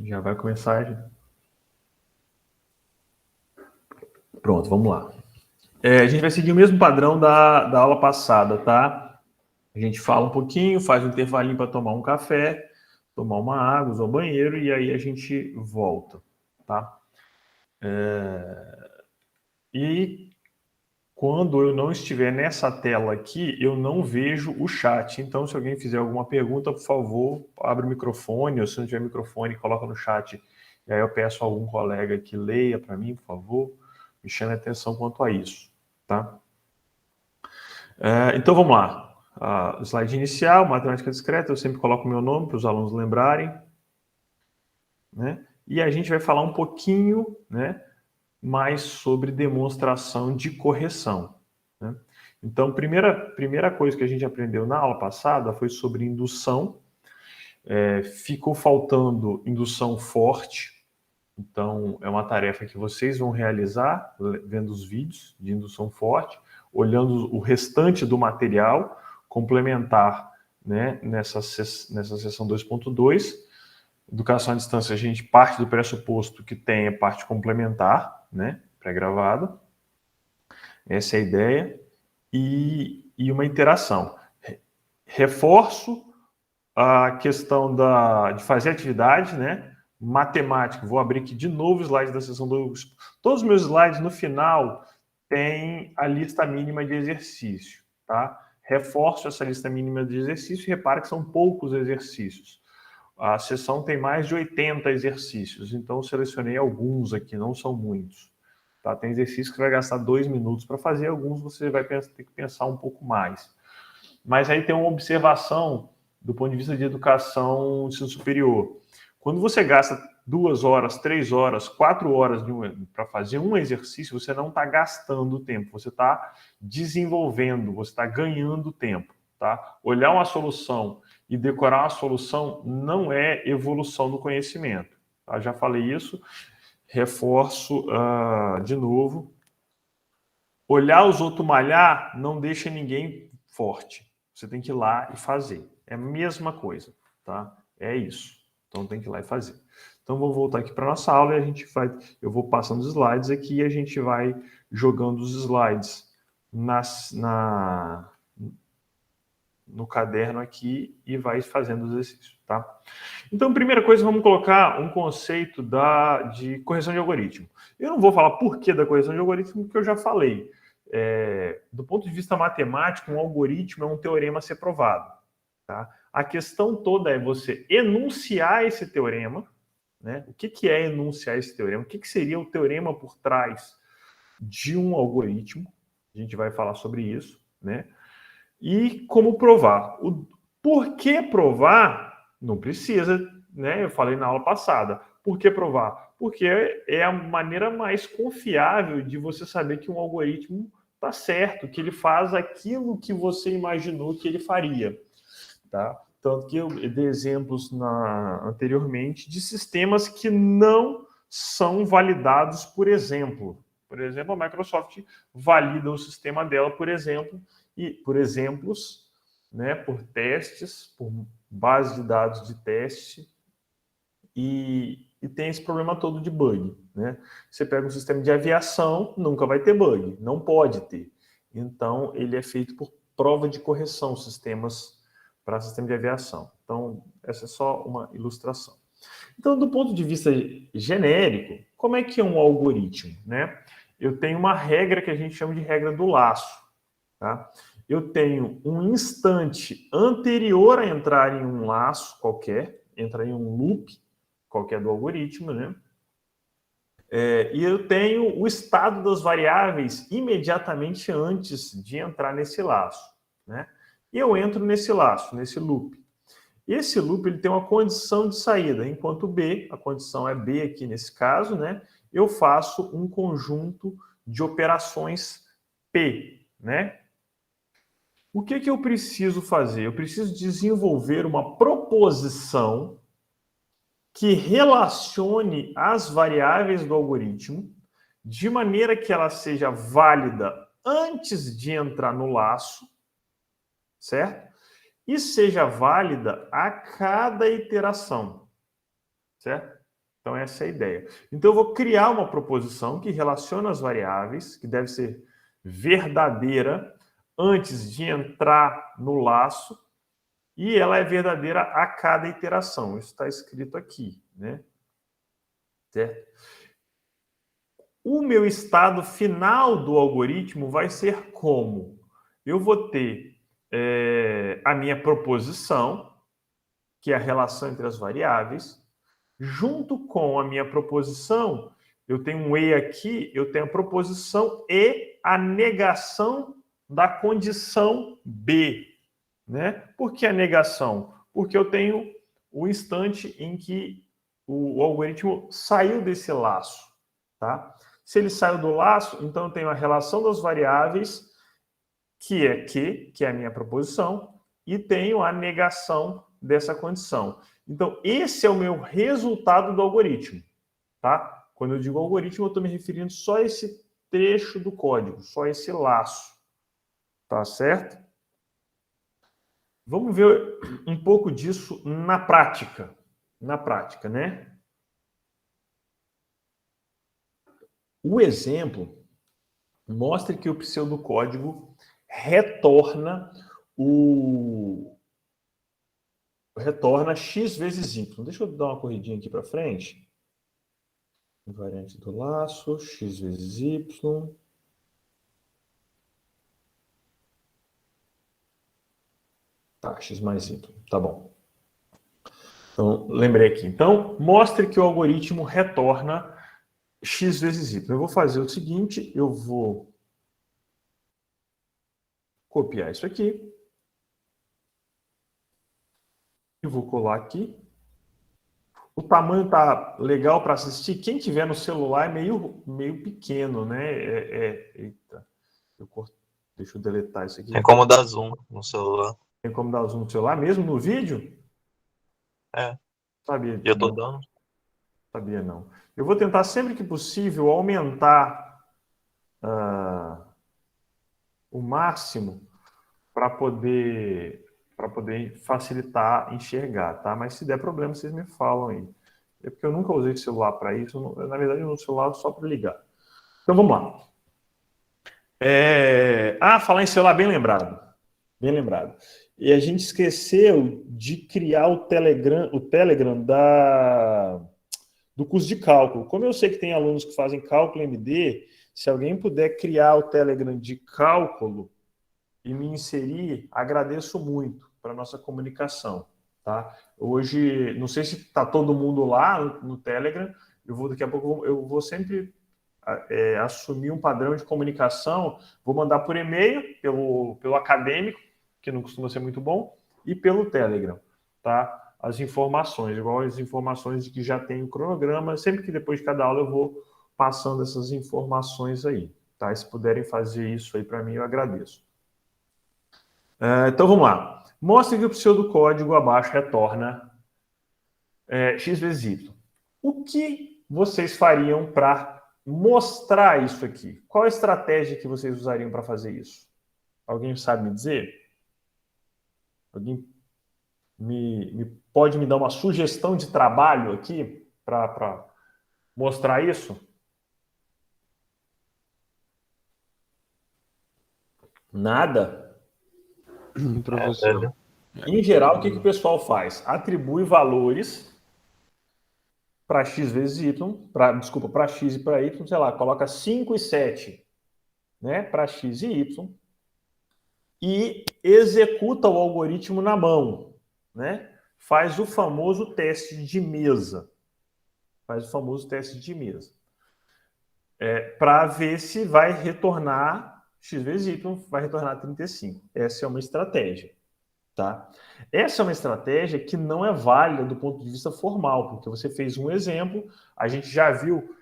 Já vai começar. Pronto, vamos lá. A gente vai seguir o mesmo padrão da aula passada, tá? A gente fala um pouquinho, faz um intervalinho para tomar um café, tomar uma água, usar o banheiro e aí a gente volta, tá? E quando eu não estiver nessa tela aqui, eu não vejo o chat. Então, se alguém fizer alguma pergunta, por favor, abre o microfone, ou se não tiver microfone, coloca no chat. E aí eu peço a algum colega que leia para mim, por favor, me chame a atenção quanto a isso, tá? Então, vamos lá. Slide inicial, matemática discreta, eu sempre coloco meu nome para os alunos lembrarem, né? E a gente vai falar um pouquinho, né, mais sobre demonstração de correção, né? Então, primeira coisa que a gente aprendeu na aula passada foi sobre indução. Ficou faltando indução forte. Então, é uma tarefa que vocês vão realizar vendo os vídeos de indução forte, olhando o restante do material complementar, né, nessa sessão 2.2. Educação à distância, a gente parte do pressuposto que tem a parte complementar, né, pré-gravada. Essa é a ideia. E uma interação. Reforço a questão de fazer atividade, né? Matemática. Vou abrir aqui de novo o slide da sessão 2. Todos os meus slides, no final, tem a lista mínima de exercício, tá? Reforço essa lista mínima de exercício e repara que são poucos exercícios. A sessão tem mais de 80 exercícios, então eu selecionei alguns aqui, não são muitos. Tá? Tem exercício que vai gastar 2 minutos para fazer, alguns você vai ter que pensar um pouco mais. Mas aí tem uma observação do ponto de vista de educação ensino superior. Quando você gasta 2 horas, 3 horas, 4 horas para fazer um exercício, você não está gastando tempo, você está desenvolvendo, você está ganhando tempo. Tá? Olhar uma solução e decorar uma solução não é evolução do conhecimento. Tá? Já falei isso, reforço de novo. Olhar os outros malhar não deixa ninguém forte. Você tem que ir lá e fazer. É a mesma coisa, tá? É isso. Então tem que ir lá e fazer. Então vou voltar aqui para nossa aula e a gente vai. Eu vou passando os slides aqui e a gente vai jogando os slides no caderno aqui e vai fazendo os exercícios, tá? Então, primeira coisa, vamos colocar um conceito de correção de algoritmo. Eu não vou falar por que da correção de algoritmo, porque eu já falei. Do ponto de vista matemático, um algoritmo é um teorema a ser provado. Tá? A questão toda é você enunciar esse teorema, né? O que é enunciar esse teorema? O que seria o teorema por trás de um algoritmo? A gente vai falar sobre isso, né? E como provar. Por que provar? Não precisa, né? Eu falei na aula passada. Por que provar? Porque é a maneira mais confiável de você saber que um algoritmo está certo, que ele faz aquilo que você imaginou que ele faria. Tá? Tanto que eu dei exemplos anteriormente de sistemas que não são validados por exemplo. Por exemplo, a Microsoft valida o sistema dela, por exemplo, e por exemplos, né, por testes, por base de dados de teste, e tem esse problema todo de bug. Né? Você pega um sistema de aviação, nunca vai ter bug, não pode ter. Então, ele é feito por prova de correção, sistemas para sistema de aviação. Então, essa é só uma ilustração. Então, do ponto de vista genérico, como é que é um algoritmo? Né? Eu tenho uma regra que a gente chama de regra do laço. Tá? Eu tenho um instante anterior a entrar em um laço qualquer, entrar em um loop qualquer do algoritmo, né? E eu tenho o estado das variáveis imediatamente antes de entrar nesse laço, né? E eu entro nesse laço, nesse loop. Esse loop ele tem uma condição de saída, enquanto B, a condição é B aqui nesse caso, né? Eu faço um conjunto de operações P, né? O que eu preciso fazer? Eu preciso desenvolver uma proposição que relacione as variáveis do algoritmo de maneira que ela seja válida antes de entrar no laço, certo? E seja válida a cada iteração, certo? Então, essa é a ideia. Então, eu vou criar uma proposição que relaciona as variáveis, que deve ser verdadeira antes de entrar no laço, e ela é verdadeira a cada iteração. Isso está escrito aqui, né? Certo? O meu estado final do algoritmo vai ser como? Eu vou ter a minha proposição, que é a relação entre as variáveis. Junto com a minha proposição, eu tenho um E aqui, eu tenho a proposição e a negação da condição B. Né? Por que a negação? Porque eu tenho o instante em que o algoritmo saiu desse laço. Tá? Se ele saiu do laço, então eu tenho a relação das variáveis, que é a minha proposição, e tenho a negação dessa condição. Então, esse é o meu resultado do algoritmo. Tá? Quando eu digo algoritmo, eu estou me referindo só a esse trecho do código, só esse laço. Tá certo? Vamos ver um pouco disso na prática. Na prática, né? O exemplo mostra que o pseudocódigo retorna x vezes y. Deixa eu dar uma corridinha aqui para frente. Invariante do laço, x vezes y. Tá, x mais y. Tá bom. Então, lembrei aqui. Então, mostre que o algoritmo retorna x vezes y. Eu vou fazer o seguinte, eu vou copiar isso aqui. E vou colar aqui. O tamanho tá legal para assistir. Quem tiver no celular é meio pequeno, né? Eita. Deixa eu deletar isso aqui. Tem como dar zoom no celular. Tem como dar zoom no celular mesmo no vídeo? É. Sabia. E eu tô dando. Sabia não. Eu vou tentar sempre que possível aumentar o máximo para poder facilitar enxergar, tá? Mas se der problema, vocês me falam aí. É porque eu nunca usei celular para isso. Na verdade, eu uso celular só para ligar. Então, vamos lá. Falar em celular, bem lembrado. Bem lembrado. E a gente esqueceu de criar o Telegram do curso de cálculo. Como eu sei que tem alunos que fazem cálculo MD, se alguém puder criar o Telegram de cálculo e me inserir, agradeço muito para a nossa comunicação. Tá? Hoje, não sei se está todo mundo lá no Telegram, daqui a pouco eu vou sempre assumir um padrão de comunicação, vou mandar por e-mail, pelo acadêmico, que não costuma ser muito bom, e pelo Telegram, tá? As informações, igual as informações de que já tem o cronograma, sempre que depois de cada aula eu vou passando essas informações aí, tá? Se puderem fazer isso aí para mim, eu agradeço. Então vamos lá. Mostre que o pseudocódigo abaixo retorna x vezes y. O que vocês fariam para mostrar isso aqui? Qual a estratégia que vocês usariam para fazer isso? Alguém sabe me dizer? Alguém pode me dar uma sugestão de trabalho aqui para mostrar isso? Para você. Em geral, o que o pessoal faz? Atribui valores para x vezes y, para x e para y, sei lá, coloca 5 e 7, né, para x e y, e executa o algoritmo na mão, né? Faz o famoso teste de mesa. Para ver se vai retornar x vezes y, vai retornar 35. Essa é uma estratégia. Tá? Essa é uma estratégia que não é válida do ponto de vista formal, porque você fez um exemplo, a gente já viu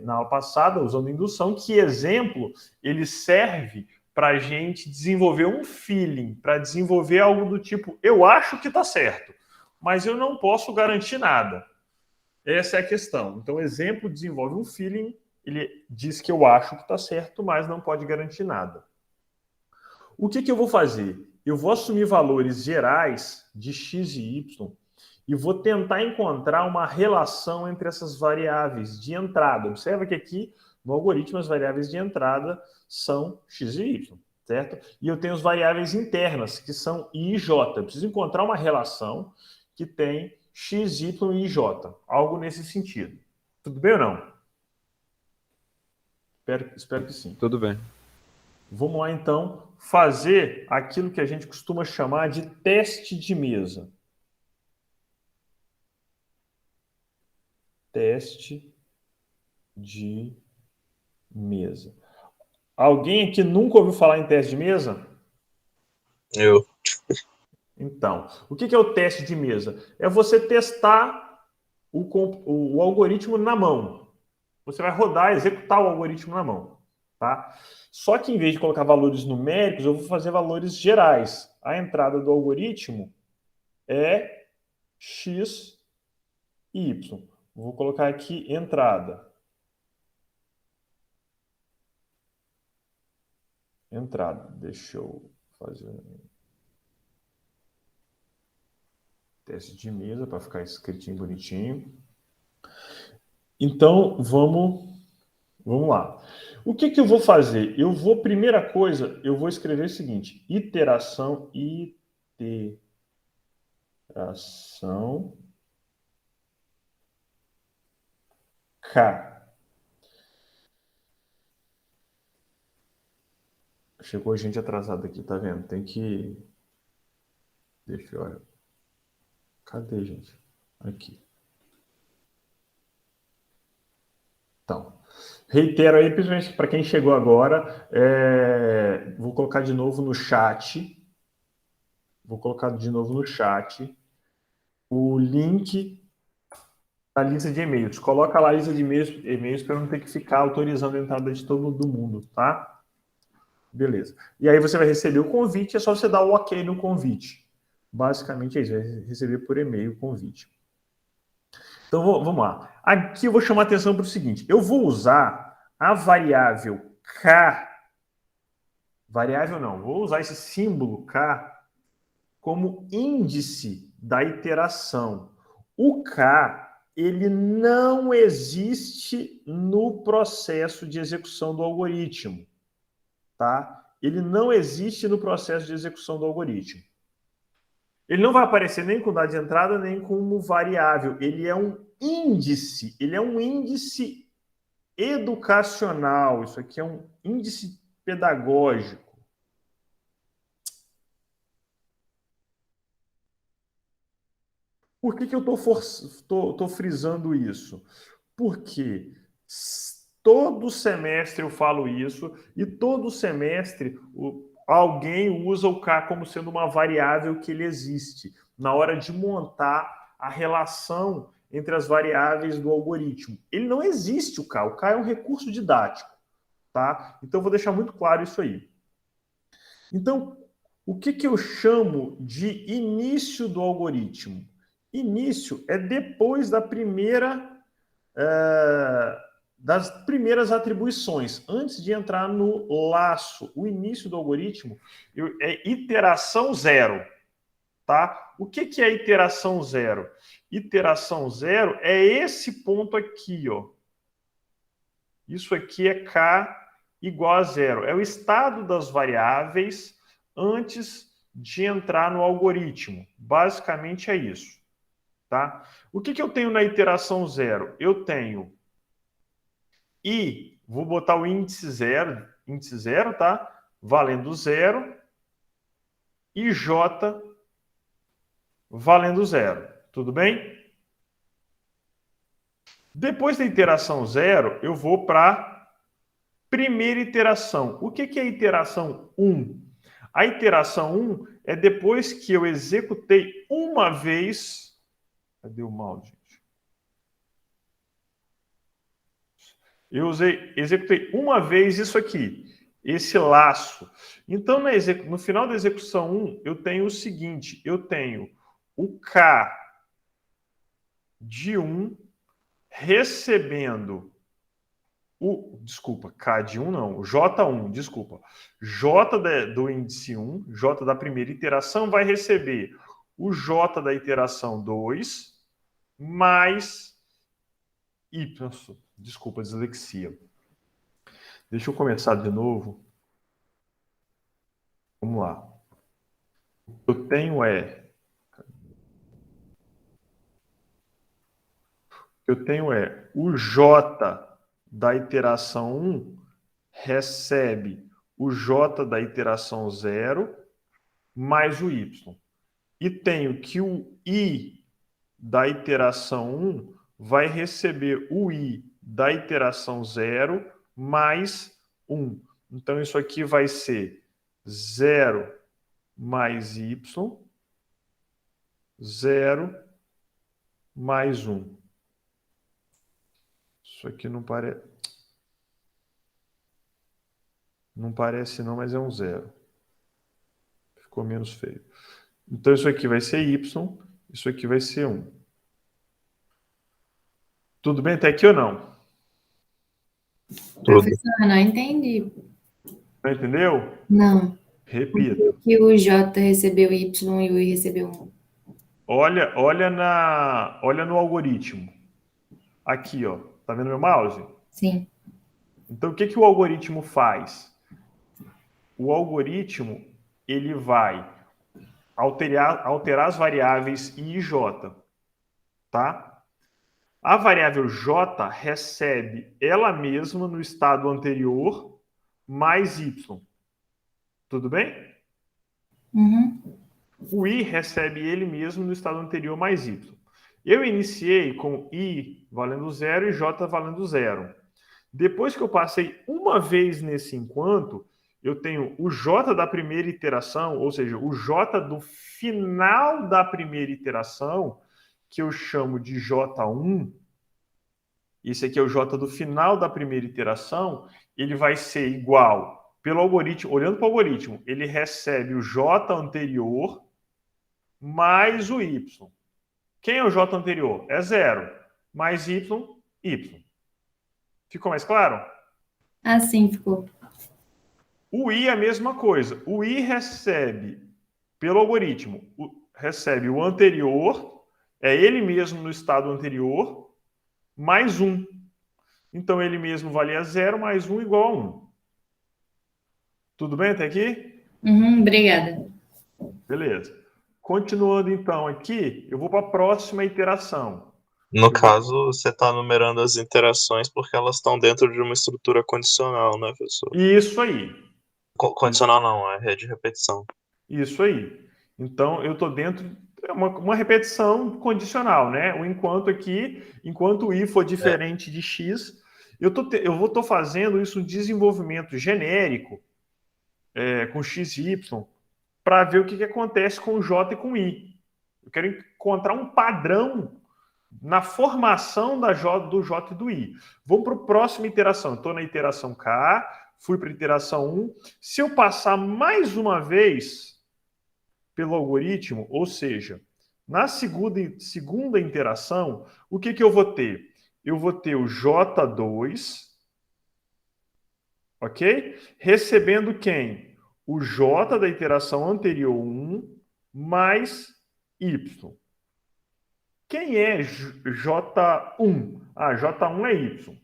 na aula passada, usando indução, que exemplo ele serve para a gente desenvolver um feeling, para desenvolver algo do tipo, eu acho que está certo, mas eu não posso garantir nada. Essa é a questão. Então, o exemplo desenvolve um feeling, ele diz que eu acho que está certo, mas não pode garantir nada. O que eu vou fazer? Eu vou assumir valores gerais de x e y e vou tentar encontrar uma relação entre essas variáveis de entrada. Observa que aqui, no algoritmo, as variáveis de entrada são x e y, certo? E eu tenho as variáveis internas, que são i e j. Eu preciso encontrar uma relação que tem x, y e j. Algo nesse sentido. Tudo bem ou não? Espero que sim. Tudo bem. Vamos lá, então, fazer aquilo que a gente costuma chamar de teste de mesa. Teste de mesa. Alguém aqui nunca ouviu falar em teste de mesa? Eu. Então, o que é o teste de mesa? É você testar o algoritmo na mão. Você vai rodar, executar o algoritmo na mão. Tá? Só que em vez de colocar valores numéricos, eu vou fazer valores gerais. A entrada do algoritmo é x e y. Vou colocar aqui entrada. Entrada. Deixa eu fazer teste de mesa para ficar escritinho bonitinho. Então, vamos lá. O que eu vou fazer? Primeira coisa, eu vou escrever o seguinte: iteração K. Chegou gente atrasada aqui, tá vendo? Tem que... Deixa eu... Cadê, gente? Aqui. Então, reitero aí, principalmente para quem chegou agora, vou colocar de novo no chat. O link da lista de e-mails. Coloca lá a lista de e-mails para não ter que ficar autorizando a entrada de todo mundo, tá? Beleza. E aí você vai receber o convite, é só você dar o ok no convite. Basicamente é isso, vai receber por e-mail o convite. Então, vamos lá. Aqui eu vou chamar a atenção para o seguinte. Eu vou usar a variável K. Variável não. Vou usar esse símbolo K como índice da iteração. O K, ele não existe no processo de execução do algoritmo. Tá? Ele não existe no processo de execução do algoritmo. Ele não vai aparecer nem com dado de entrada, nem como variável. Ele é um índice. Ele é um índice educacional. Isso aqui é um índice pedagógico. Por que eu estou frisando isso? Porque todo semestre eu falo isso e todo semestre alguém usa o K como sendo uma variável que ele existe na hora de montar a relação entre as variáveis do algoritmo. Ele não existe o K é um recurso didático, tá? Então eu vou deixar muito claro isso aí. Então, o que eu chamo de início do algoritmo? Início é depois da das primeiras atribuições, antes de entrar no laço. O início do algoritmo é iteração zero. Tá? O que é iteração zero? Iteração zero é esse ponto aqui. Ó. Isso aqui é K igual a zero. É o estado das variáveis antes de entrar no algoritmo. Basicamente é isso. Tá? O que eu tenho na iteração zero? Eu tenho I, vou botar o índice zero, tá? Valendo zero, e J valendo zero. Tudo bem? Depois da iteração zero, eu vou para a primeira iteração. O que é a iteração 1? A iteração 1 é depois que eu executei uma vez... Cadê o mouse, gente? Eu executei uma vez isso aqui, esse laço. Então, no final da execução 1, eu tenho o seguinte, eu tenho o K de 1 recebendo K de 1 não, J1, desculpa. J do índice 1, J da primeira iteração, vai receber o j da iteração 2 mais y. Desculpa, dislexia. Deixa eu começar de novo. Vamos lá. O que eu tenho o j da iteração 1 recebe o j da iteração 0 mais o y. E tenho que o i da iteração 1 vai receber o i da iteração 0 mais 1. Então, isso aqui vai ser 0 mais y, 0 mais 1. Isso aqui não parece... Não parece não, mas é um 0. Ficou menos feio. Então, isso aqui vai ser y, isso aqui vai ser 1. Tudo bem até aqui ou não? Professor, não entendi. Não entendeu? Não. Repito. Que o J recebeu Y e o I recebeu 1. Olha no algoritmo. Aqui, ó. Tá vendo meu mouse? Sim. Então, o que o algoritmo faz? O algoritmo, ele vai alterar as variáveis I e J, tá? A variável J recebe ela mesma no estado anterior mais Y. Tudo bem? Uhum. O I recebe ele mesmo no estado anterior mais Y. Eu iniciei com I valendo 0 e J valendo 0. Depois que eu passei uma vez nesse enquanto, eu tenho o J da primeira iteração, ou seja, o J do final da primeira iteração, que eu chamo de J1. Esse aqui é o J do final da primeira iteração. Ele vai ser igual, pelo algoritmo, olhando para o algoritmo, ele recebe o J anterior mais o Y. Quem é o J anterior? É 0. Mais Y, Y. Ficou mais claro? Assim ficou. O I é a mesma coisa. O I recebe, pelo algoritmo, recebe o anterior, é ele mesmo no estado anterior, mais 1. Então, ele mesmo valia 0, mais 1 igual a 1. Tudo bem até aqui? Uhum, obrigada. Beleza. Continuando, então, aqui, eu vou para a próxima iteração. No caso, você está numerando as interações porque elas estão dentro de uma estrutura condicional, né, professor? Isso aí. Condicional não, é rede de repetição. Isso aí. Então, eu estou dentro... É uma repetição condicional, né? O enquanto aqui, enquanto o i for diferente de x, eu estou fazendo isso um desenvolvimento genérico com x e y para ver o que acontece com o j e com o i. Eu quero encontrar um padrão na formação do j e do i. Vamos para a próxima iteração. Estou na iteração k, fui para a iteração 1. Se eu passar mais uma vez pelo algoritmo, ou seja, na segunda interação, o que eu vou ter? Eu vou ter o J2, ok? Recebendo quem? O J da iteração anterior 1 mais Y. Quem é J1? Ah, J1 é Y.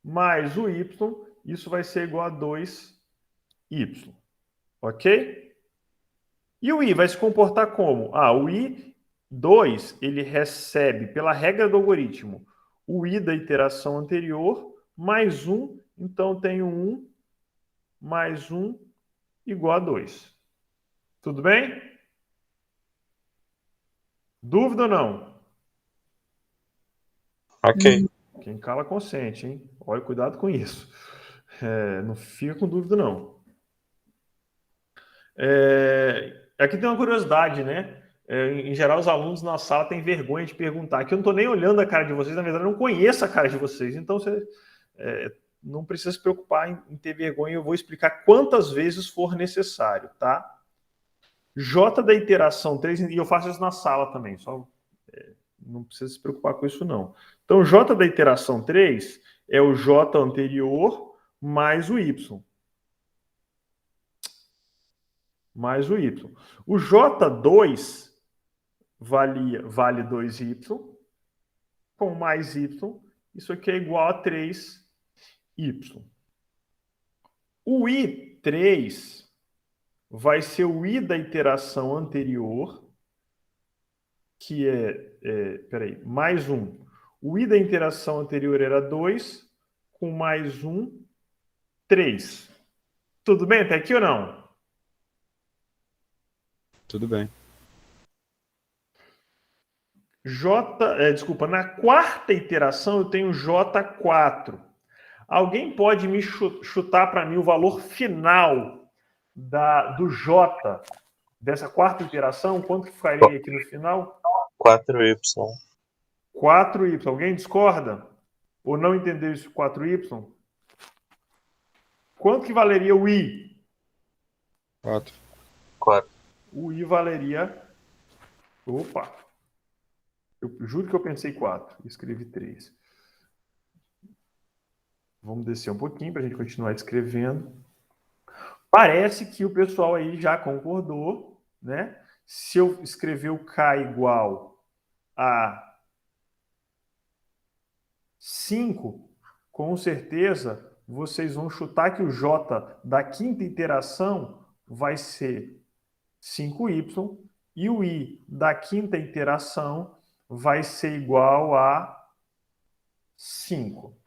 Mais o Y, isso vai ser igual a 2Y. Ok? E o I vai se comportar como? Ah, o I2, ele recebe, pela regra do algoritmo, o I da iteração anterior, mais 1, então tenho 1 mais 1 igual a 2. Tudo bem? Dúvida ou não? Ok. Quem cala consente, hein? Olha, cuidado com isso. Não fica com dúvida, não. Aqui tem uma curiosidade, né? Em geral, os alunos na sala têm vergonha de perguntar. Aqui eu não estou nem olhando a cara de vocês, na verdade, eu não conheço a cara de vocês. Então, você não precisa se preocupar em ter vergonha. Eu vou explicar quantas vezes for necessário, tá? J da iteração 3, e eu faço isso na sala também, só não precisa se preocupar com isso, não. Então, J da iteração 3 é o J anterior mais o Y. mais o y. O J2 vale 2y, com mais y, isso aqui é igual a 3y. O I3 vai ser o I da iteração anterior, que peraí, mais 1. O I da iteração anterior era 2, com mais 1, 3. Tudo bem até aqui ou não? Tudo bem. Desculpa, na quarta iteração eu tenho J4. Alguém pode me chutar para mim o valor final do J dessa quarta iteração? Quanto que ficaria aqui no final? 4y. 4y. Alguém discorda? Ou não entendeu isso, 4y? Quanto que valeria o i? 4. 4. O i valeria... Opa! Eu juro que eu pensei 4. Escrevi 3. Vamos descer um pouquinho para a gente continuar escrevendo. Parece que o pessoal aí já concordou, né? Se eu escrever o K igual a 5, com certeza vocês vão chutar que o J da quinta iteração vai ser 5y e o I da quinta iteração vai ser igual a 5.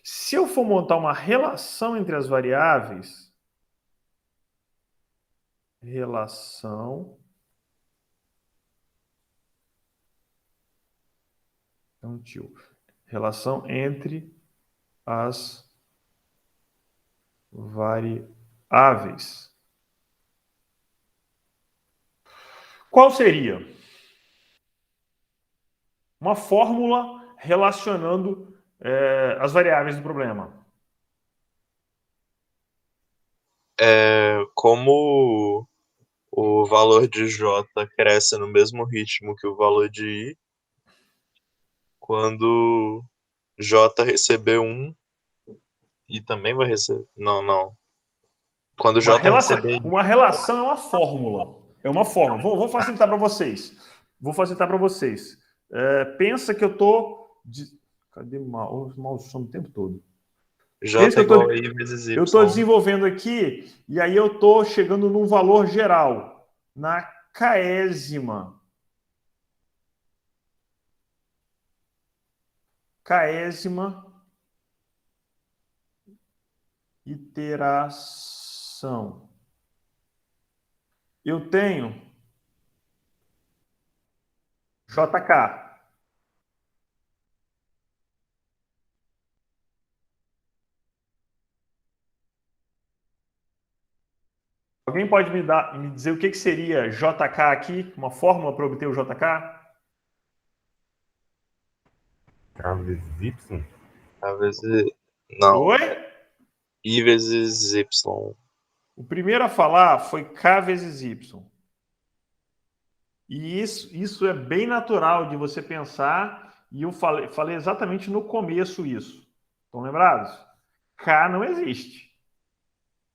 Se eu for montar uma relação entre as variáveis, relação entre as variáveis. Qual seria? Uma fórmula relacionando as variáveis do problema. Como o valor de J cresce no mesmo ritmo que o valor de I, quando J receber 1, I também vai receber... Não. Quando J receber... Uma relação é uma fórmula. É uma fórmula. Vou facilitar para vocês. Pensa que eu estou... Cadê mal som o tempo todo? J é igual a I vezes Y. Eu estou desenvolvendo aqui e aí eu estou chegando num valor geral, na késima iteração. Eu tenho JK. Alguém pode me dizer o que seria JK aqui? Uma fórmula para obter o JK? K vezes Y? K vezes... Não. Oi? I vezes Y. O primeiro a falar foi K vezes Y. E isso é bem natural de você pensar, e eu falei exatamente no começo isso. Estão lembrados? K não existe.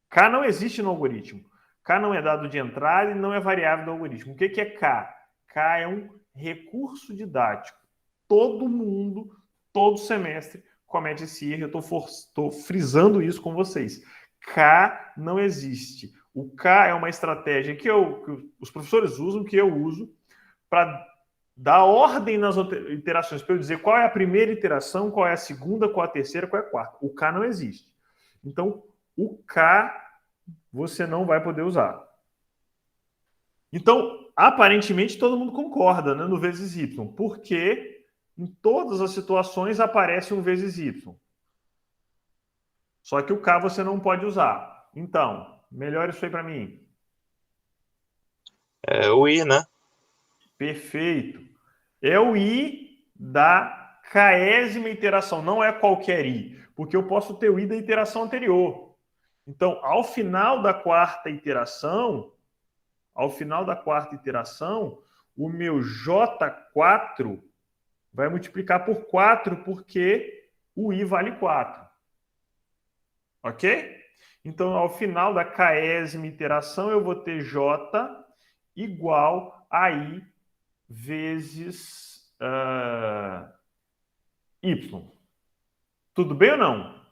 K não existe no algoritmo. K não é dado de entrada e não é variável do algoritmo. O que é K? K é um recurso didático. Todo mundo, todo semestre, comete esse erro. Eu estou frisando isso com vocês. K não existe. O K é uma estratégia que os professores usam, que eu uso, para dar ordem nas iterações, para eu dizer qual é a primeira iteração, qual é a segunda, qual é a terceira, qual é a quarta. O K não existe. Então, o K você não vai poder usar. Então, aparentemente, todo mundo concorda, né, no vezes Y, porque em todas as situações aparece um vezes Y. Só que o K você não pode usar. Então, melhora isso aí para mim. É o I, né? Perfeito. É o I da késima iteração, não é qualquer I, porque eu posso ter o I da iteração anterior. Então, ao final da quarta iteração, o meu J4 vai multiplicar por 4, porque o I vale 4. Ok? Então, ao final da késima iteração, eu vou ter J igual a I vezes Y. Tudo bem ou não?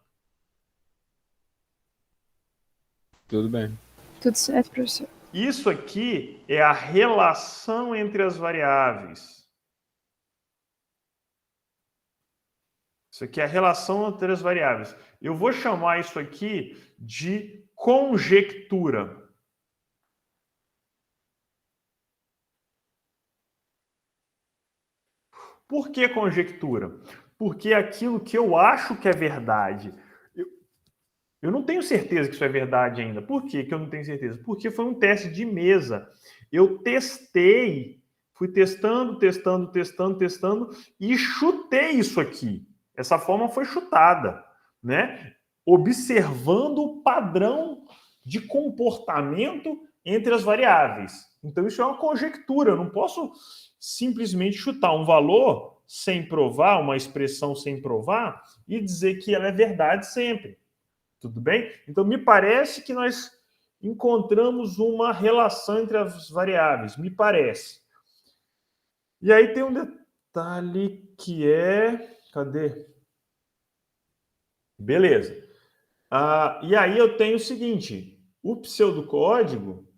Tudo bem. Tudo certo, professor. Isso aqui é a relação entre as variáveis. Isso aqui é a relação entre as variáveis. Eu vou chamar isso aqui de conjectura. Por que conjectura? Porque é aquilo que eu acho que é verdade. Eu não tenho certeza que isso é verdade ainda. Por que eu não tenho certeza? Porque foi um teste de mesa. Eu testei, fui testando e chutei isso aqui. Essa forma foi chutada, né? Observando o padrão de comportamento entre as variáveis. Então, isso é uma conjectura. Eu não posso simplesmente chutar um valor sem provar, uma expressão sem provar, e dizer que ela é verdade sempre. Tudo bem? Então, me parece que nós encontramos uma relação entre as variáveis. Me parece. E aí tem um detalhe que é... Cadê? Beleza. E aí eu tenho o seguinte. O pseudocódigo,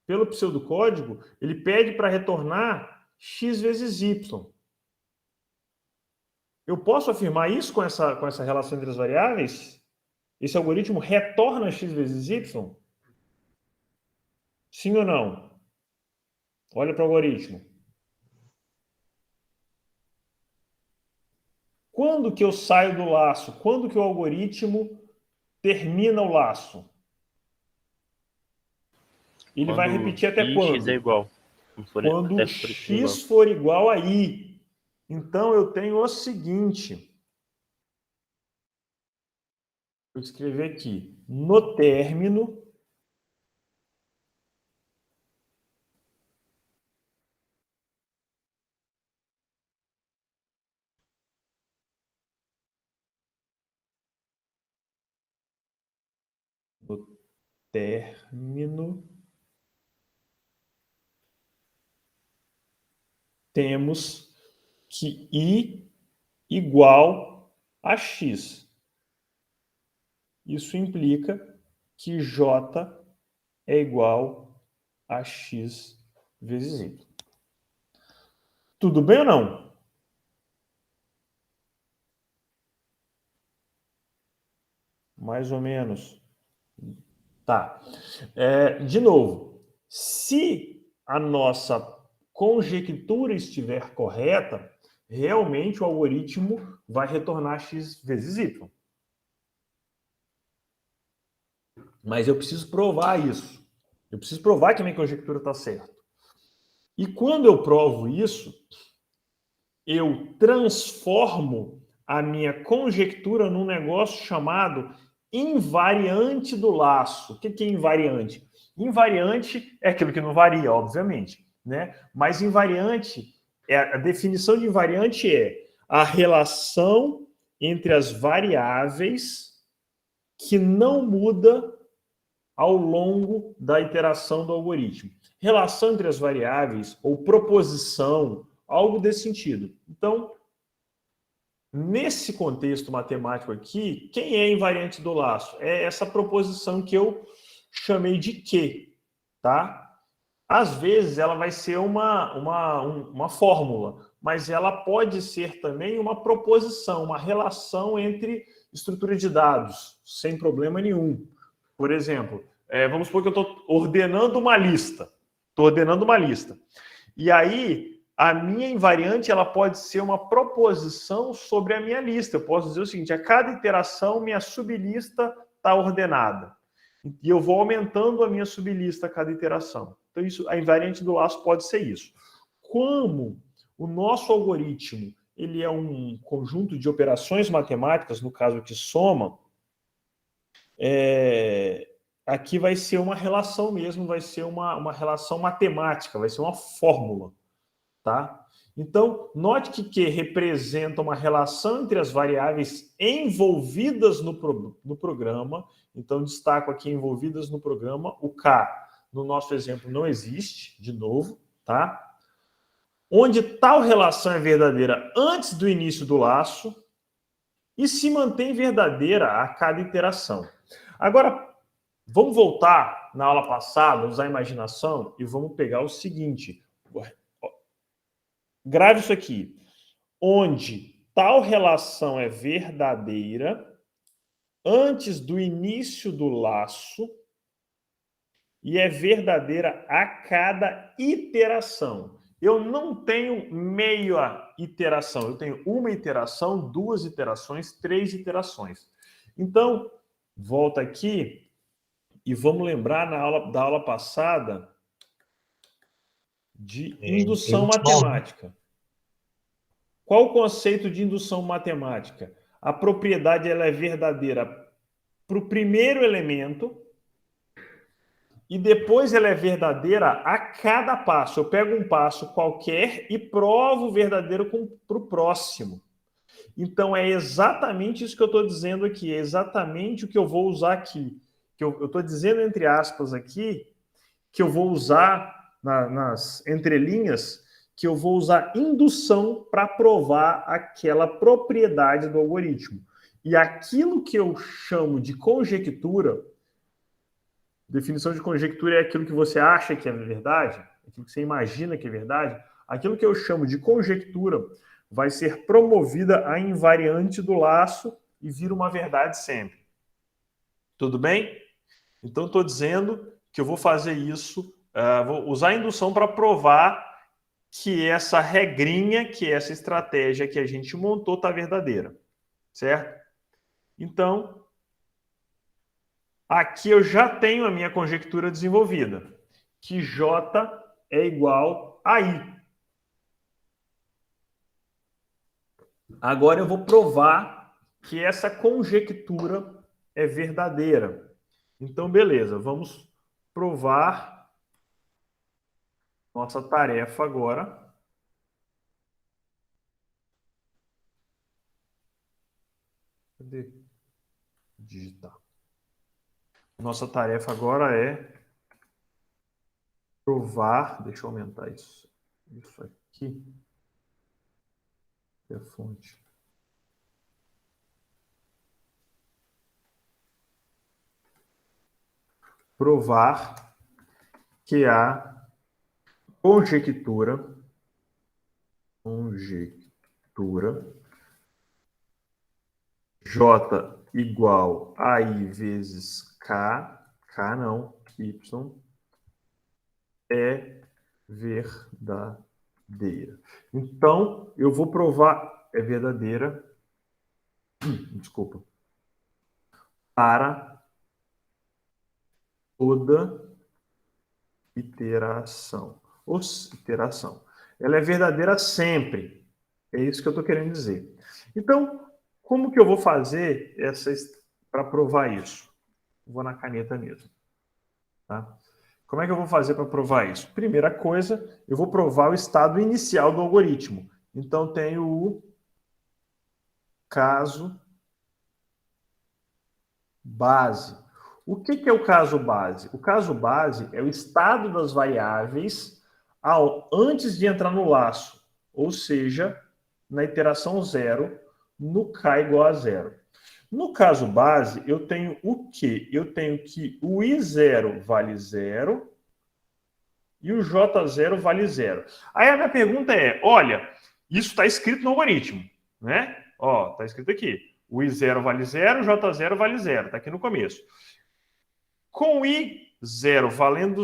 pelo pseudocódigo, ele pede para retornar x vezes y. Eu posso afirmar isso com essa relação entre as variáveis? Esse algoritmo retorna x vezes y? Sim ou não? Olha para o algoritmo. Quando que eu saio do laço? Quando que o algoritmo termina o laço? Ele vai repetir até quando? X é igual. Quando x for igual a i. Então, eu tenho o seguinte. Vou escrever aqui. No término temos que i igual a x. Isso implica que j é igual a x vezes y. Tudo bem ou não? Mais ou menos. Tá. De novo, se a nossa conjectura estiver correta, realmente o algoritmo vai retornar x vezes y. Mas eu preciso provar isso. Eu preciso provar que a minha conjectura está certa. E quando eu provo isso, eu transformo a minha conjectura num negócio chamado invariante do laço. O que é invariante? Invariante é aquilo que não varia, obviamente, né? Mas invariante, a definição de invariante é a relação entre as variáveis que não muda ao longo da iteração do algoritmo. Relação entre as variáveis ou proposição, algo desse sentido. Então, nesse contexto matemático aqui, quem é invariante do laço? É essa proposição que eu chamei de Q, tá? Às vezes ela vai ser uma fórmula, mas ela pode ser também uma proposição, uma relação entre estrutura de dados, sem problema nenhum. Por exemplo, vamos supor que eu estou ordenando uma lista. Estou ordenando uma lista. E aí, a minha invariante ela pode ser uma proposição sobre a minha lista. Eu posso dizer o seguinte, a cada iteração, minha sublista está ordenada. E eu vou aumentando a minha sublista a cada iteração. Então, a invariante do laço pode ser isso. Como o nosso algoritmo ele é um conjunto de operações matemáticas, no caso aqui soma, aqui vai ser uma relação mesmo, vai ser uma relação matemática, vai ser uma fórmula, tá? Então, note que Q representa uma relação entre as variáveis envolvidas no programa. Então, destaco aqui envolvidas no programa. O K, no nosso exemplo, não existe, de novo, tá? Onde tal relação é verdadeira antes do início do laço e se mantém verdadeira a cada iteração. Agora, vamos voltar na aula passada, usar a imaginação e vamos pegar o seguinte. Grave isso aqui. Onde tal relação é verdadeira antes do início do laço e é verdadeira a cada iteração. Eu não tenho meia iteração. Eu tenho uma iteração, 2 iterações, 3 iterações. Então, volta aqui e vamos lembrar da aula passada de indução matemática. Qual o conceito de indução matemática? A propriedade ela é verdadeira para o primeiro elemento e depois ela é verdadeira a cada passo. Eu pego um passo qualquer e provo verdadeiro para o próximo. Então, é exatamente isso que eu estou dizendo aqui. É exatamente o que eu vou usar aqui. Que eu estou dizendo, entre aspas, aqui, que eu vou usar nas entrelinhas, que eu vou usar indução para provar aquela propriedade do algoritmo. E aquilo que eu chamo de conjectura, definição de conjectura é aquilo que você acha que é verdade, aquilo que você imagina que é verdade, aquilo que eu chamo de conjectura vai ser promovida a invariante do laço e vira uma verdade sempre. Tudo bem? Então, estou dizendo que eu vou fazer isso, vou usar a indução para provar que essa regrinha, que essa estratégia que a gente montou está verdadeira. Certo? Então, aqui eu já tenho a minha conjectura desenvolvida, que J é igual a I. Agora eu vou provar que essa conjectura é verdadeira. Então, beleza, vamos provar nossa tarefa agora. Cadê? Digitar. Nossa tarefa agora é provar, deixa eu aumentar isso aqui, é a fonte. Provar que a conjectura J igual a I vezes K não, Y, é verdadeira. Então, eu vou provar, é verdadeira, desculpa, para toda iteração. Ela é verdadeira sempre. É isso que eu estou querendo dizer. Então, como que eu vou fazer para provar isso? Vou na caneta mesmo. Tá? Como é que eu vou fazer para provar isso? Primeira coisa, eu vou provar o estado inicial do algoritmo. Então, tenho o caso base. O que é o caso base? O caso base é o estado das variáveis antes de entrar no laço, ou seja, na iteração 0, no K igual a 0. No caso base, eu tenho o quê? Eu tenho que o I0 vale 0 e o J0 vale 0. Aí a minha pergunta é, olha, isso está escrito no algoritmo, né? Ó, está escrito aqui. O I0 vale 0, o J0 vale 0. Está aqui no começo. Com o I0 valendo...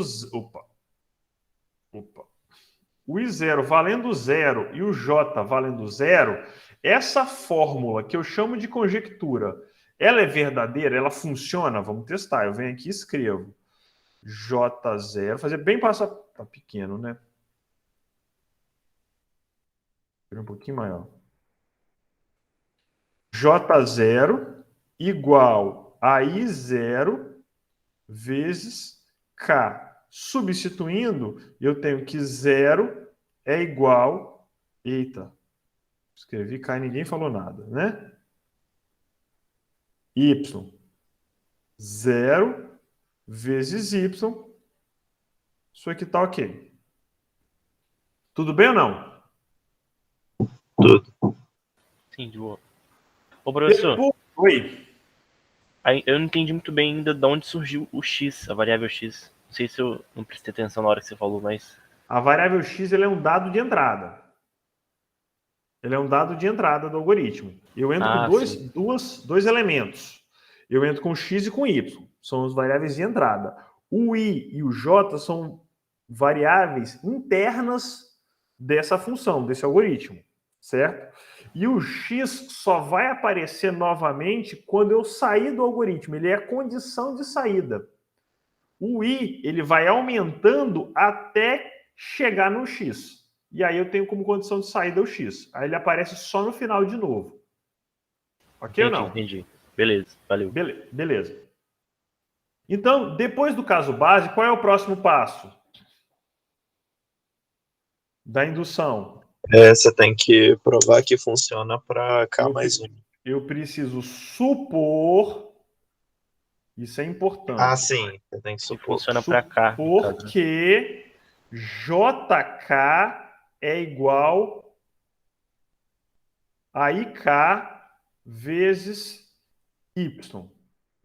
O I0 valendo 0 e o J valendo 0, essa fórmula que eu chamo de conjectura, ela é verdadeira? Ela funciona? Vamos testar. Eu venho aqui e escrevo J0, fazer bem para tá pequeno, né? Um pouquinho maior. J0 igual a I0 vezes K. Substituindo, eu tenho que 0 é igual Eita. Escrevi K e ninguém falou nada, né? Y. 0 vezes Y. Isso aqui tá ok. Tudo bem ou não? Tudo. Sim, de boa. Ô, professor, Oi. aí eu não entendi muito bem ainda de onde surgiu o x, a variável x. Não sei se eu não prestei atenção na hora que você falou, mas... A variável x ele é um dado de entrada. Ele é um dado de entrada do algoritmo. Eu entro com dois elementos. Eu entro com x e com y. São as variáveis de entrada. O i e o j são variáveis internas dessa função, desse algoritmo. Certo? E o x só vai aparecer novamente quando eu sair do algoritmo. Ele é a condição de saída. O i ele vai aumentando até chegar no x. E aí eu tenho como condição de saída o x. Aí ele aparece só no final de novo. Ok ou não? Entendi. Beleza, valeu. Beleza. Então, depois do caso base, qual é o próximo passo da indução? Você tem que provar que funciona para K mais 1. Eu preciso supor. Isso é importante. Ah, sim. Você tem que supor. Funciona para K. Porque JK é igual a IK vezes Y.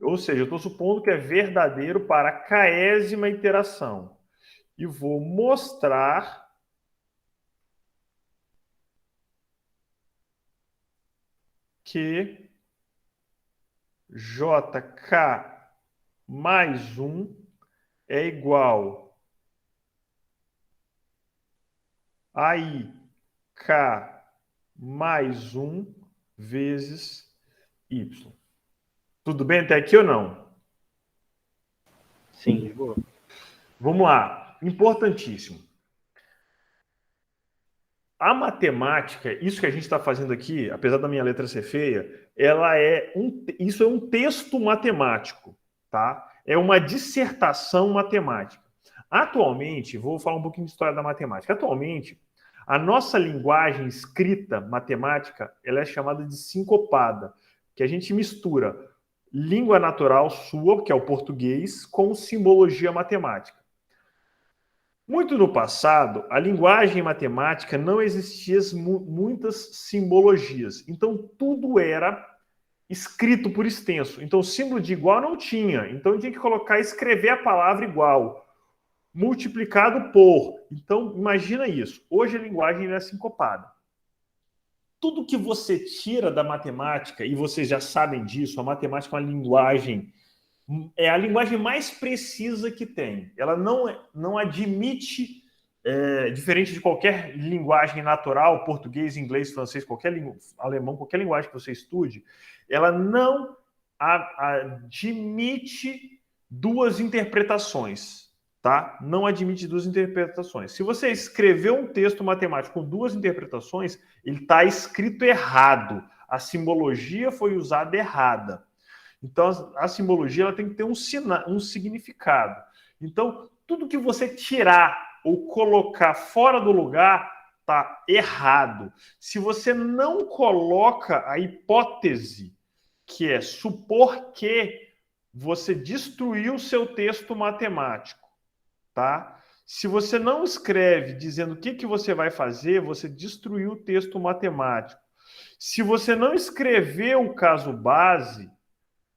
Ou seja, eu estou supondo que é verdadeiro para a késima iteração. E vou mostrar que JK mais 1 é igual a IK mais 1 vezes Y. Tudo bem até aqui ou não? Sim, de boa. Vamos lá. Importantíssimo. A matemática, isso que a gente está fazendo aqui, apesar da minha letra ser feia, isso é um texto matemático, tá? É uma dissertação matemática. Atualmente, vou falar um pouquinho de história da matemática. Atualmente, a nossa linguagem escrita matemática, ela é chamada de sincopada, que a gente mistura língua natural sua, que é o português, com simbologia matemática. Muito no passado, a linguagem matemática não existia muitas simbologias. Então, tudo era escrito por extenso. Então, símbolo de igual não tinha. Então, tinha que escrever a palavra igual, multiplicado por. Então, imagina isso. Hoje a linguagem é sincopada. Tudo que você tira da matemática, e vocês já sabem disso, a matemática é uma linguagem... É a linguagem mais precisa que tem. Ela não admite, diferente de qualquer linguagem natural, português, inglês, francês, alemão, qualquer linguagem que você estude, ela não admite duas interpretações, tá? Não admite duas interpretações. Se você escreveu um texto matemático com duas interpretações, ele está escrito errado. A simbologia foi usada errada. Então, a simbologia ela tem que ter um significado. Então, tudo que você tirar ou colocar fora do lugar está errado. Se você não coloca a hipótese, que é supor que você destruiu o seu texto matemático, tá? Se você não escreve dizendo o que você vai fazer, você destruiu o texto matemático. Se você não escreveu o caso base,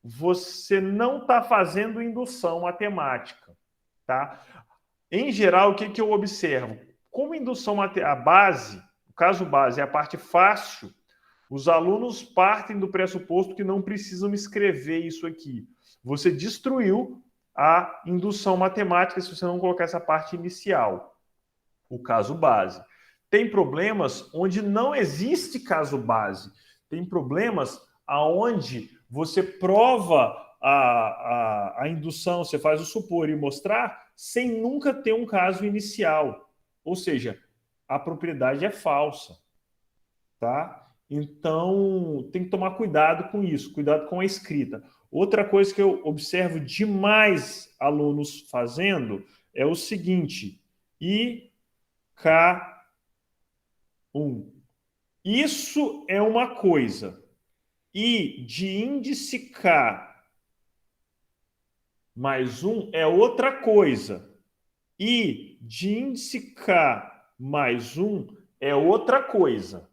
você não está fazendo indução matemática, tá? Em geral, o que eu observo? Como indução matemática, a base, o caso base é a parte fácil, os alunos partem do pressuposto que não precisam escrever isso aqui. Você destruiu a indução matemática se você não colocar essa parte inicial, o caso base. Tem problemas onde não existe caso base. Tem problemas aonde você prova a indução, você faz o supor e mostrar sem nunca ter um caso inicial. Ou seja, a propriedade é falsa. Tá? Então, tem que tomar cuidado com isso, cuidado com a escrita. Outra coisa que eu observo demais alunos fazendo é o seguinte: IK, 1. Isso é uma coisa. I de índice K mais 1 é outra coisa. I de índice K mais 1 é outra coisa.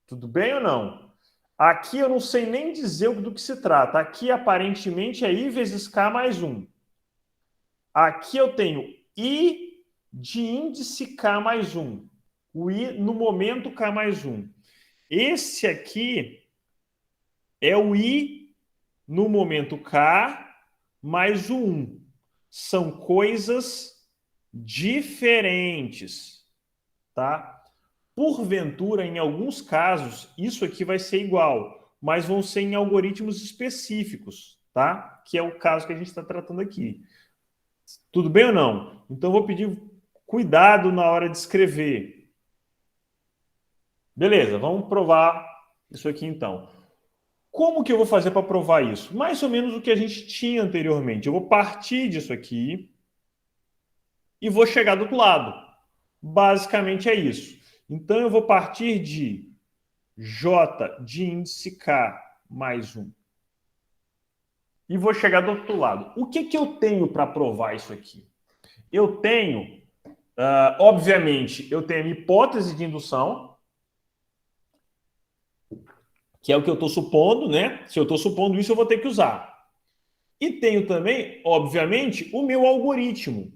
Tudo bem ou não? Aqui eu não sei nem dizer do que se trata. Aqui, aparentemente, é I vezes K mais 1. Aqui eu tenho I de índice K mais 1. O I no momento K mais 1. Esse aqui é o I no momento K mais o 1. São coisas diferentes, tá? Porventura, em alguns casos, isso aqui vai ser igual, mas vão ser em algoritmos específicos, tá? Que é o caso que a gente está tratando aqui. Tudo bem ou não? Então, eu vou pedir cuidado na hora de escrever. Beleza, vamos provar isso aqui, então. Como que eu vou fazer para provar isso? Mais ou menos o que a gente tinha anteriormente. Eu vou partir disso aqui e vou chegar do outro lado. Basicamente é isso. Então, eu vou partir de J de índice K mais 1. E vou chegar do outro lado. O que eu tenho para provar isso aqui? Eu tenho, obviamente, eu tenho a minha hipótese de indução, que é o que eu estou supondo, né? Se eu estou supondo isso, eu vou ter que usar. E tenho também, obviamente, o meu algoritmo.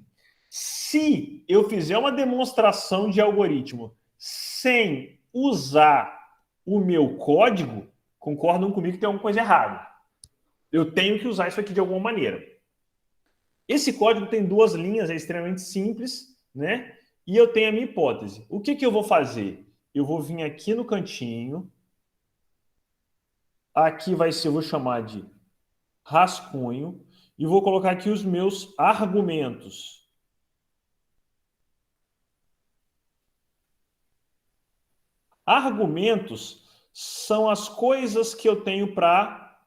Se eu fizer uma demonstração de algoritmo sem usar o meu código, concordam comigo que tem alguma coisa errada. Eu tenho que usar isso aqui de alguma maneira. Esse código tem 2 linhas, é extremamente simples, né? E eu tenho a minha hipótese. O que eu vou fazer? Eu vou vir aqui no cantinho. Aqui vai ser, eu vou chamar de rascunho. E vou colocar aqui os meus argumentos. Argumentos são as coisas que eu tenho para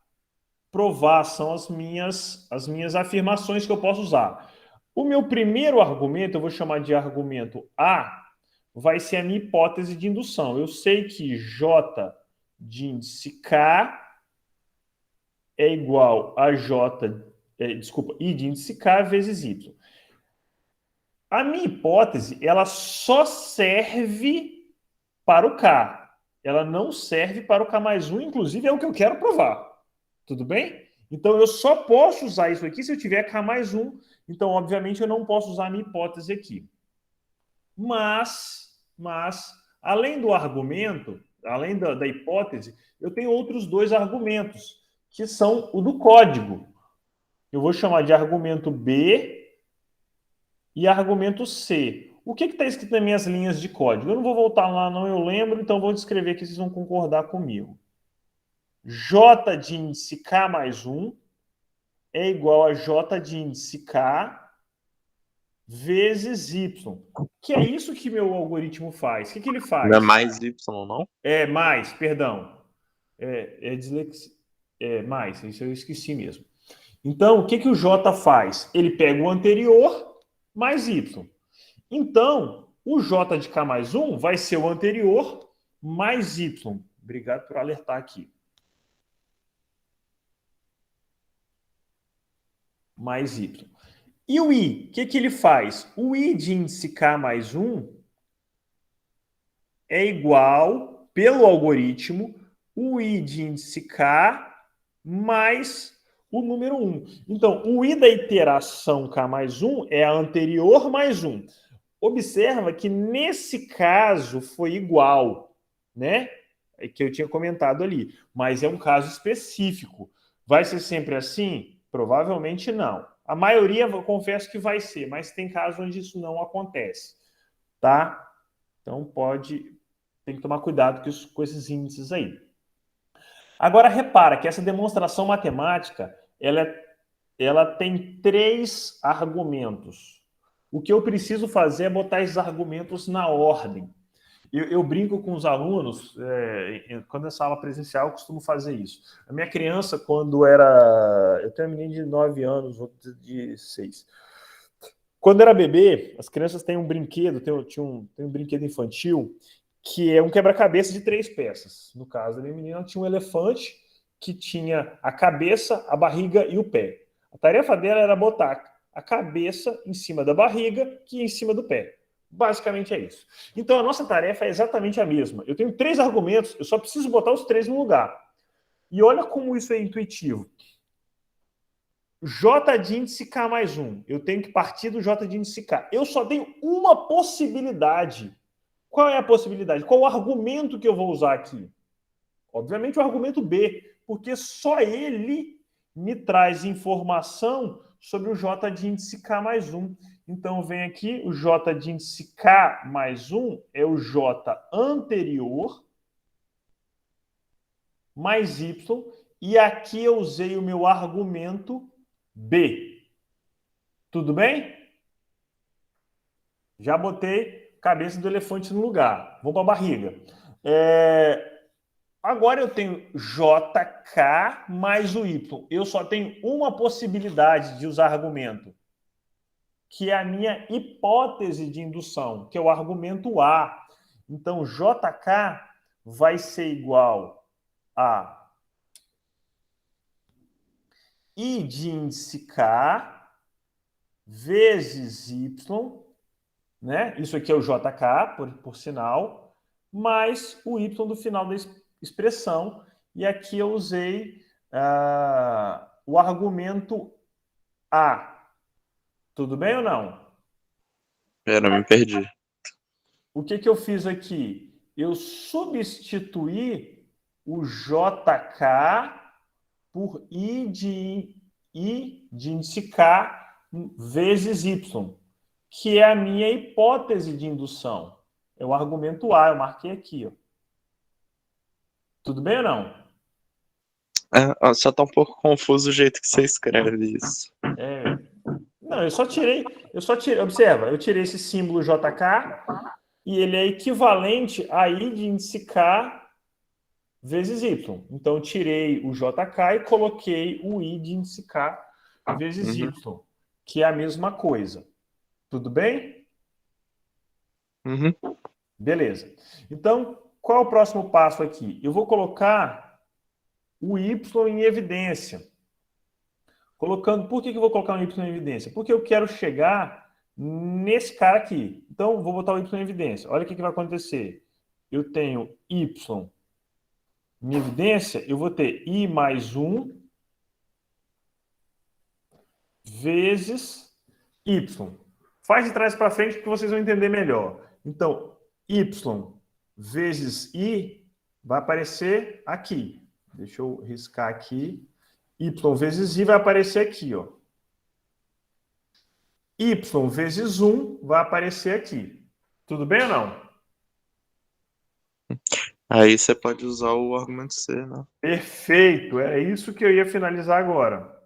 provar, são as minhas afirmações que eu posso usar. O meu primeiro argumento, eu vou chamar de argumento A, vai ser a minha hipótese de indução. Eu sei que J de índice K é igual a I de índice K vezes Y. A minha hipótese, ela só serve para o K. Ela não serve para o K mais 1, inclusive é o que eu quero provar. Tudo bem? Então, eu só posso usar isso aqui se eu tiver K mais 1. Então, obviamente, eu não posso usar a minha hipótese aqui. Mas além do argumento, além da hipótese, eu tenho outros 2 argumentos, que são o do código. Eu vou chamar de argumento B e argumento C. O que está escrito nas minhas linhas de código? Eu não vou voltar lá, não, eu lembro, então vou descrever aqui, vocês vão concordar comigo. J de índice K mais 1 é igual a J de índice K vezes Y. Que é isso que meu algoritmo faz. O que ele faz? Não é mais Y, não? É mais, perdão. Mais, isso eu esqueci mesmo. Então, o que o J faz? Ele pega o anterior mais Y. Então, o J de K mais 1 vai ser o anterior mais Y. Obrigado por alertar aqui. Mais Y. E o I? O que ele faz? O I de índice K mais 1 é igual, pelo algoritmo, o I de índice K mais o número 1. Então, o I da iteração K mais 1 é a anterior mais 1. Observa que nesse caso foi igual, né? Que eu tinha comentado ali. Mas é um caso específico. Vai ser sempre assim? Provavelmente não. A maioria, eu confesso que vai ser, mas tem casos onde isso não acontece, tá? Então tem que tomar cuidado com esses índices aí. Agora, repara que essa demonstração matemática, ela tem 3 argumentos. O que eu preciso fazer é botar esses argumentos na ordem. Eu brinco com os alunos, quando é sala presencial, eu costumo fazer isso. A minha criança, quando era... Eu tenho uma menina de 9 anos, outra de 6. Quando era bebê, as crianças têm um brinquedo, tem um brinquedo infantil, que é um quebra-cabeça de 3 peças. No caso da minha menina, tinha um elefante que tinha a cabeça, a barriga e o pé. A tarefa dela era botar a cabeça em cima da barriga, que é em cima do pé. Basicamente é isso. Então, a nossa tarefa é exatamente a mesma. Eu tenho 3 argumentos, eu só preciso botar os 3 no lugar. E olha como isso é intuitivo. J de índice K mais 1. Eu tenho que partir do J de índice K. Eu só tenho uma possibilidade. Qual é a possibilidade? Qual o argumento que eu vou usar aqui? Obviamente o argumento B, porque só ele me traz informação sobre o J de índice K mais 1. Então vem aqui, o J de índice K mais 1 é o J anterior mais Y, e aqui eu usei o meu argumento B. Tudo bem? Já botei cabeça do elefante no lugar. Vou para a barriga. Agora eu tenho JK mais o Y. Eu só tenho uma possibilidade de usar argumento, que é a minha hipótese de indução, que é o argumento A. Então, JK vai ser igual a I de índice K vezes Y, né? Isso aqui é o JK, por sinal, mais o Y do final da expressão. E aqui eu usei o argumento A. Tudo bem ou não? Pera, me perdi. O que eu fiz aqui? Eu substituí o JK por I de índice K vezes Y, que é a minha hipótese de indução. É o argumento A, eu marquei aqui. Ó. Tudo bem ou não? Só tá um pouco confuso o jeito que você escreve isso. Não, eu só tirei, observa, eu tirei esse símbolo JK e ele é equivalente a I de índice K vezes Y. Então, eu tirei o JK e coloquei o I de índice K vezes Y, que é a mesma coisa. Tudo bem? Uhum. Beleza. Então, qual é o próximo passo aqui? Eu vou colocar o Y em evidência. Por que eu vou colocar o Y em evidência? Porque eu quero chegar nesse cara aqui. Então, vou botar o Y em evidência. Olha o que vai acontecer. Eu tenho Y em evidência, eu vou ter I mais 1 vezes Y. Faz de trás para frente que vocês vão entender melhor. Então, Y vezes I vai aparecer aqui. Deixa eu riscar aqui. Y vezes I vai aparecer aqui, ó. Y vezes 1 vai aparecer aqui. Tudo bem ou não? Aí você pode usar o argumento C, né? Perfeito, é isso que eu ia finalizar agora.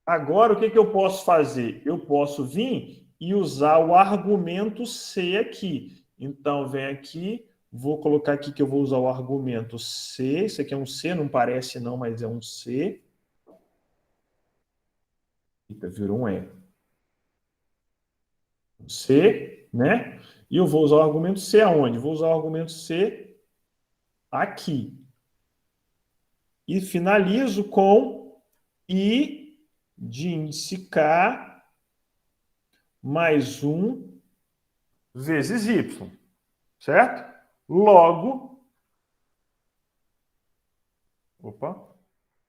Agora, o que eu posso fazer? Eu posso vir e usar o argumento C aqui. Então, vem aqui, vou colocar aqui que eu vou usar o argumento C. Isso aqui é um C, não parece não, mas é um C. Eita, virou um E. C, né? E eu vou usar o argumento C aonde? Vou usar o argumento C aqui. E finalizo com I de índice K mais 1 vezes Y. Certo? Logo... Opa,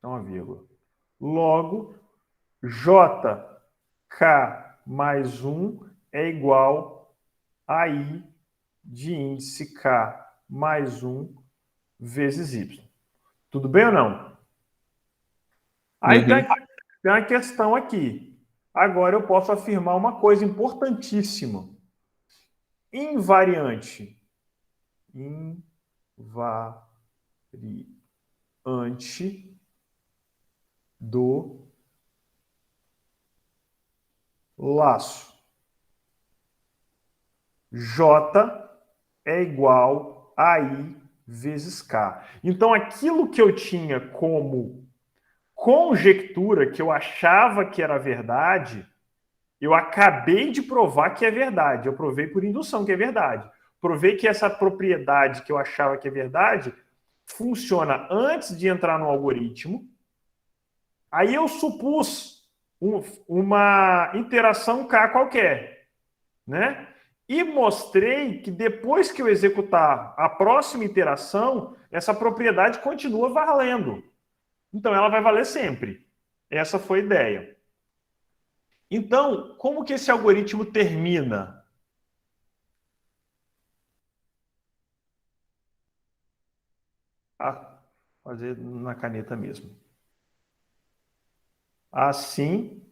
é uma vírgula. Logo, JK mais 1 é igual a I de índice K mais 1 vezes Y. Tudo bem ou não? Aí tem uma questão aqui. Agora eu posso afirmar uma coisa importantíssima. Invariante do laço. J é igual a I vezes K. Então, aquilo que eu tinha como conjectura, que eu achava que era verdade, eu acabei de provar que é verdade. Eu provei por indução que é verdade. provei que essa propriedade que eu achava que é verdade funciona antes de entrar no algoritmo. Aí eu supus uma interação K qualquer, né? E mostrei que depois que eu executar a próxima iteração, essa propriedade continua valendo. Então, ela vai valer sempre. Essa foi a ideia. Então, como que esse algoritmo termina? Fazer na caneta mesmo. Assim,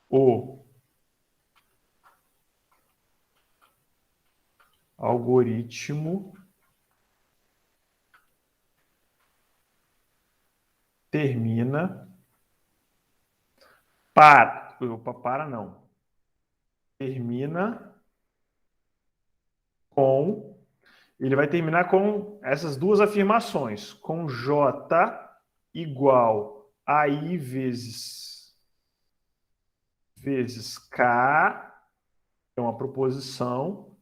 o algoritmo termina termina com, ele vai terminar com essas duas afirmações, com J igual a I vezes K, é uma proposição,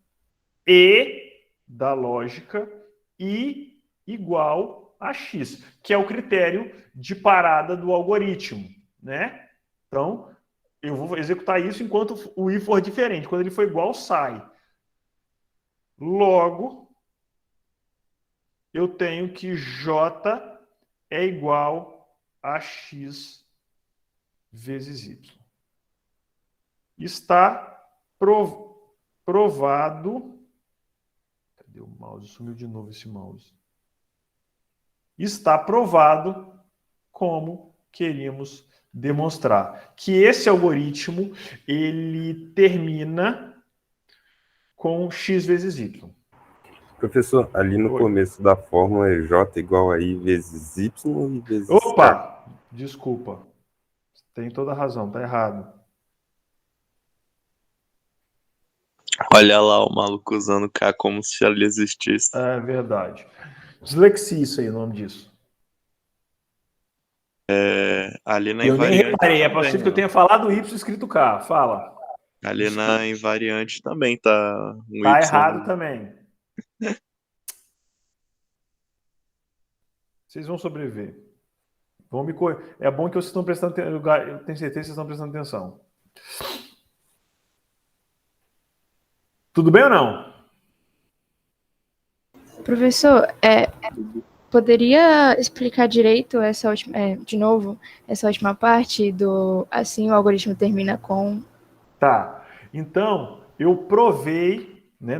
e da lógica, I igual a X, que é o critério de parada do algoritmo, né? Então, eu vou executar isso enquanto o I for diferente. Quando ele for igual, sai. Logo, eu tenho que J é igual a X vezes Y. Está provado. Cadê o mouse? Sumiu de novo esse mouse. Está provado como queríamos demonstrar. Que esse algoritmo, ele termina com X vezes Y. Professor, ali no começo da fórmula é J igual a I vezes Y e vezes Opa! K. Desculpa. Tem toda a razão, tá errado. Olha lá o maluco usando K como se ele existisse. É verdade. Dislexia, isso aí, o nome disso. Ali na Eu nem invariante reparei, é também, possível que eu tenha falado Y escrito K. Fala. Ali na invariante também tá um Tá Y. errado também. Vocês vão sobreviver. É bom que vocês estão prestando atenção. Eu tenho certeza que vocês estão prestando atenção. Tudo bem ou não? Professor, poderia explicar direito essa última, de novo, essa última parte do assim o algoritmo termina com? Tá. Então, eu provei, né,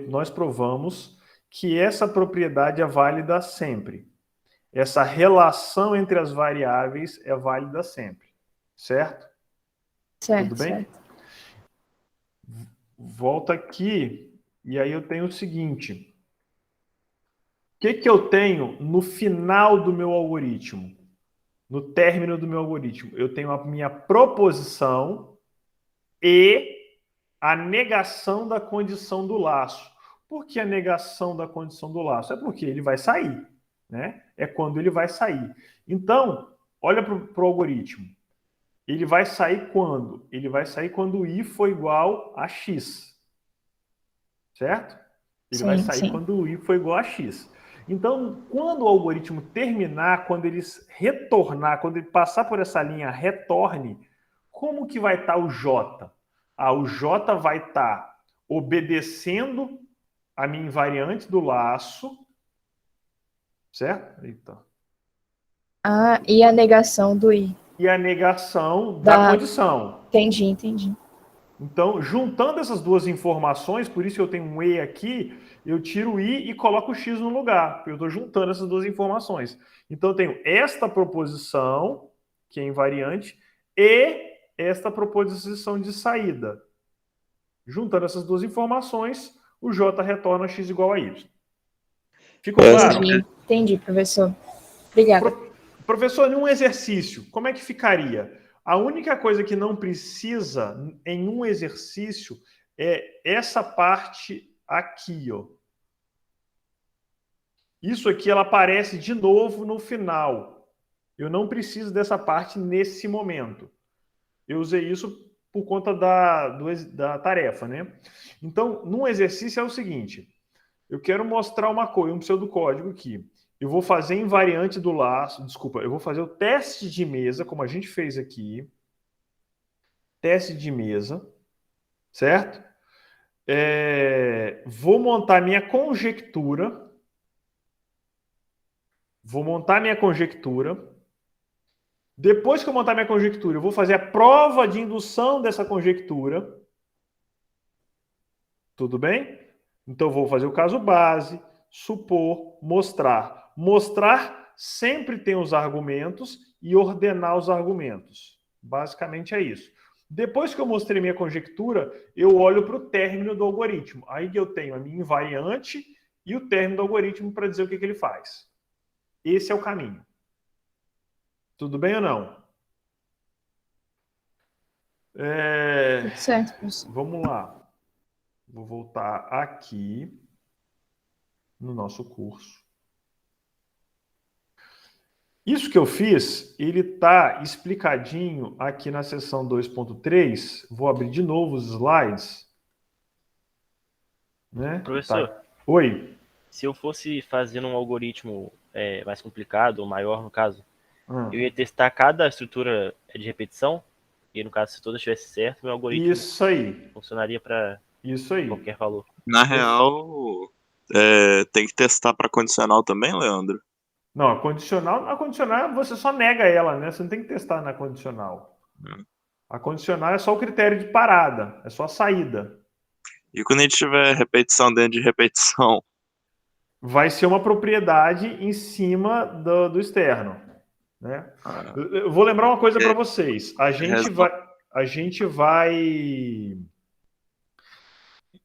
nós provamos que essa propriedade é válida sempre. Essa relação entre as variáveis é válida sempre. Certo? Certo, Tudo bem? certo. Volta aqui, e aí eu tenho o seguinte. O que eu tenho no final do meu algoritmo? No término do meu algoritmo? Eu tenho a minha proposição e a negação da condição do laço. Por que a negação da condição do laço? É porque ele vai sair, né? É quando ele vai sair. Então, olha para o algoritmo. Ele vai sair quando? Ele vai sair quando o I for igual a X. Certo? Ele vai sair quando o I for igual a X. Então, quando o algoritmo terminar, quando ele retornar, quando ele passar por essa linha retorne, como que vai estar o J? O J vai estar obedecendo a minha invariante do laço, certo? Eita. E a negação do I. E a negação da condição. Entendi. Então, juntando essas duas informações, por isso que eu tenho um E aqui, eu tiro o I e coloco o X no lugar. Eu estou juntando essas duas informações. Então, eu tenho esta proposição, que é invariante, e esta proposição de saída. Juntando essas duas informações, o J retorna X igual a Y. Ficou claro? Entendi, professor. Obrigada. Professor, em um exercício, como é que ficaria? A única coisa que não precisa em um exercício é essa parte aqui, ó. Isso aqui ela aparece de novo no final. Eu não preciso dessa parte nesse momento. Eu usei isso por conta da tarefa, né? Então, num exercício é o seguinte, eu quero mostrar uma coisa, um pseudocódigo aqui. Eu vou fazer invariante do laço, desculpa, eu vou fazer o teste de mesa, como a gente fez aqui. Teste de mesa, certo? Vou montar minha conjectura. Vou montar minha conjectura. Depois que eu montar minha conjectura, eu vou fazer a prova de indução dessa conjectura. Tudo bem? Então, eu vou fazer o caso base, supor, mostrar. Mostrar sempre tem os argumentos e ordenar os argumentos. Basicamente é isso. Depois que eu mostrei minha conjectura, eu olho para o término do algoritmo. Aí eu tenho a minha invariante e o término do algoritmo para dizer o que ele faz. Esse é o caminho. Tudo bem ou não? Tudo certo, professor. Vamos lá. Vou voltar aqui no nosso curso. Isso que eu fiz, ele está explicadinho aqui na seção 2.3. Vou abrir de novo os slides. Né? Professor, Tá. Oi. se eu fosse fazendo um algoritmo mais complicado, ou maior no caso, eu ia testar cada estrutura de repetição, e no caso, se todas estivessem certo, meu algoritmo Isso aí. funcionaria para Isso aí. qualquer valor. Na real, tem que testar para condicional também, Leandro? Não, a condicional você só nega ela, né? Você não tem que testar na condicional. A condicional é só o critério de parada, é só a saída. E quando a gente tiver repetição dentro de repetição? Vai ser uma propriedade em cima do externo. Né? Eu vou lembrar uma coisa para vocês. A gente vai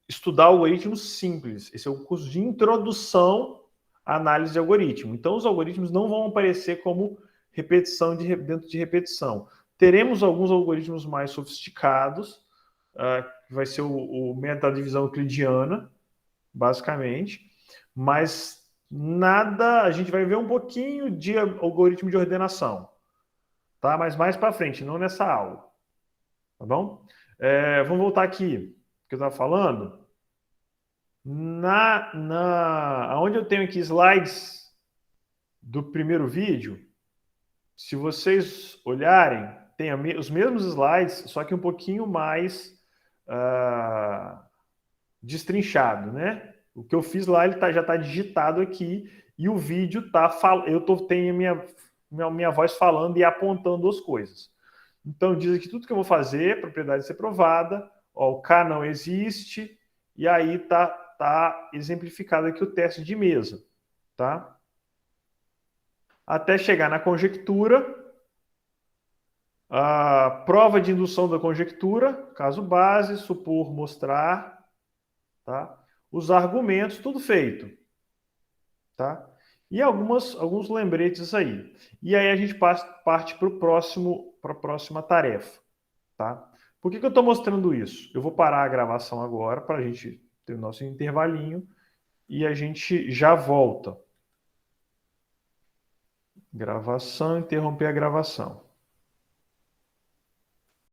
estudar algoritmos simples. Esse é o curso de introdução à análise de algoritmo. Então, os algoritmos não vão aparecer como repetição dentro de repetição. Teremos alguns algoritmos mais sofisticados, que vai ser o método da divisão euclidiana, basicamente, mas nada, a gente vai ver um pouquinho de algoritmo de ordenação, tá? Mas mais para frente, não nessa aula, tá bom? Vamos voltar aqui, que eu estava falando. Onde eu tenho aqui slides do primeiro vídeo, se vocês olharem, tem os mesmos slides, só que um pouquinho mais destrinchado, né? O que eu fiz lá, ele já está digitado aqui e o vídeo tenho minha voz falando e apontando as coisas. Então, diz aqui tudo que eu vou fazer, propriedade ser provada, o K não existe, e aí tá exemplificado aqui o teste de mesa, tá? Até chegar na conjectura, a prova de indução da conjectura, caso base, supor, mostrar, tá? Os argumentos, tudo feito, tá? E alguns lembretes aí. E aí a gente parte para a próxima tarefa, tá? Por que eu estou mostrando isso? Eu vou parar a gravação agora para a gente ter o nosso intervalinho e a gente já volta. Gravação, interromper a gravação.